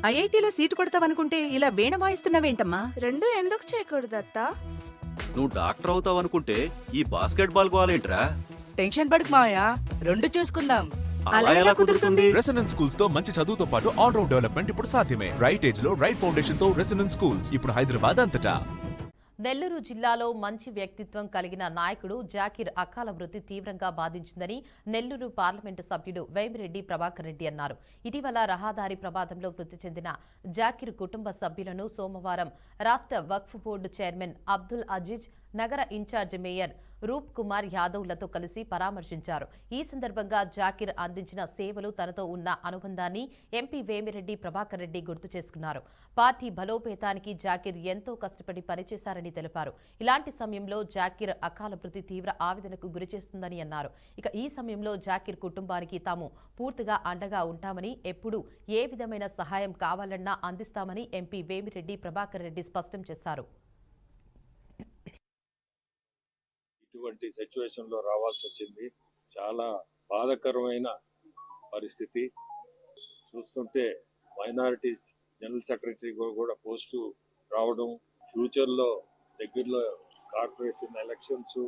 ఐఐటీలో seat కొడతావనుకుంటే ఇలా వీణ వాయిస్తున్నావేంటమ్మా? రెండు ఎందుకు చేయకూడదు అత్తా? నువ్వు డాక్టర్ అవుతావు అనుకుంటే ఈ బాస్కెట్ బాల్ గోలేంట్రా? టెన్షన్ పడకు మాయా, రెండు చూసుకుందాం. అలా ఎలా కుదురుతుంది? రెసిడెన్స్ స్కూల్స్ తో మంచి చదువుతో పాటు ఆల్ రౌండ్ డెవలప్మెంట్ ఇప్పుడు సాధ్యమే. రైట్ ఏజ్ లో రైట్ ఫౌండేషన్ తో రెసిడెన్స్ స్కూల్స్ ఇప్పుడు హైదరాబాద్ అంతటా. నెల్లూరు జిల్లాలో మంచి వ్యక్తిత్వం కలిగిన నాయకుడు జాకీర్ అకాల మృతి తీవ్రంగా బాధించిందని నెల్లూరు పార్లమెంటు సభ్యుడు వేమిరెడ్డి ప్రభాకర్ రెడ్డి అన్నారు. ఇటీవల రహదారి ప్రమాదంలో మృతి చెందిన జాకీర్ కుటుంబ సభ్యులను సోమవారం రాష్ట్ర వక్ఫ్ బోర్డు చైర్మన్ అబ్దుల్ అజీజ్, నగర ఇన్ఛార్జి మేయర్ రూప్ కుమార్ యాదవ్లతో కలిసి పరామర్శించారు. ఈ సందర్భంగా జాకీర్ అందించిన సేవలు, తనతో ఉన్న అనుబంధాన్ని ఎంపీ వేమిరెడ్డి ప్రభాకర్ రెడ్డి గుర్తు చేసుకున్నారు. పార్టీ బలోపేతానికి జాకీర్ ఎంతో కష్టపడి పనిచేశారని తెలిపారు. ఇలాంటి సమయంలో జాకీర్ అకాల మృతి తీవ్ర ఆవేదనకు గురిచేస్తుందని అన్నారు. ఇక ఈ సమయంలో జాకీర్ కుటుంబానికి తాము పూర్తిగా అండగా ఉంటామని, ఎప్పుడు ఏ విధమైన సహాయం కావాలన్నా అందిస్తామని ఎంపీ వేమిరెడ్డి ప్రభాకర్ రెడ్డి స్పష్టం చేశారు. ఇటువంటి సిచ్యువేషన్ లో రావాల్సి వచ్చింది. చాలా బాధాకరమైన పరిస్థితి. చూస్తుంటే మైనారిటీస్ జనరల్ సెక్రటరీ కూడా పోస్టు రావడం, ఫ్యూచర్ లో దగ్గరలో కార్పొరేషన్ ఎలక్షన్స్,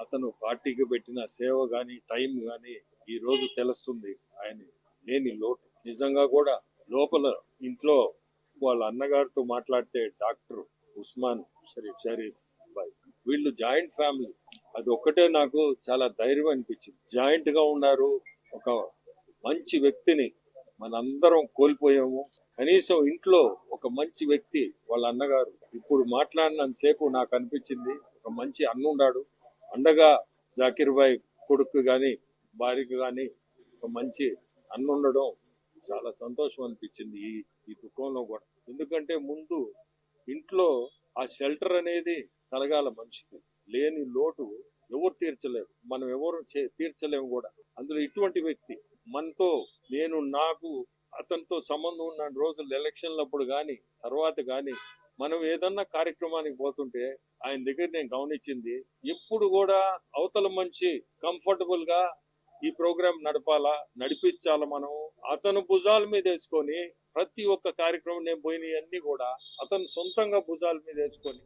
అతను పార్టీకి పెట్టిన సేవ గాని టైం గాని ఈ రోజు తెలుస్తుంది. ఆయన లేని లోటు నిజంగా కూడా. లోపల ఇంట్లో వాళ్ళ అన్నగారితో మాట్లాడితే డాక్టర్ ఉస్మాన్ షరీఫ్ బాయ్, వీళ్ళు జాయింట్ ఫ్యామిలీ. అది ఒక్కటే నాకు చాలా ధైర్యం అనిపించింది. జాయింట్ గా ఉన్నారు. ఒక మంచి వ్యక్తిని మనందరం కోల్పోయాము. కనీసం ఇంట్లో ఒక మంచి వ్యక్తి వాళ్ళ అన్నగారు ఇప్పుడు మాట్లాడినంతసేపు నాకు అనిపించింది ఒక మంచి అన్నుండాడు. అండగా జాకీర్ భాయ్ కొడుకు గాని భార్యకు గాని ఒక మంచి అన్నుండడం చాలా సంతోషం అనిపించింది ఈ దుఃఖంలో కూడా. ఎందుకంటే ముందు ఇంట్లో ఆ షెల్టర్ అనేది కలగాల మనిషికి. లేని లోటు ఎవరు తీర్చలేరు, మనం ఎవరు తీర్చలేము కూడా. అందులో ఇటువంటి వ్యక్తి మనతో, నాకు అతనితో సంబంధం ఉన్న రోజులు ఎలక్షన్లప్పుడు కానీ తర్వాత కానీ మనం ఏదన్నా కార్యక్రమానికి పోతుంటే ఆయన దగ్గర నేను గమనించింది, ఎప్పుడు కూడా అవతల మంచి కంఫర్టబుల్ గా ఈ ప్రోగ్రాం నడిపించాలా. మనం అతను భుజాల మీద వేసుకొని ప్రతి ఒక్క కార్యక్రమం, నేను పోయినవన్నీ కూడా అతను సొంతంగా భుజాల మీద వేసుకొని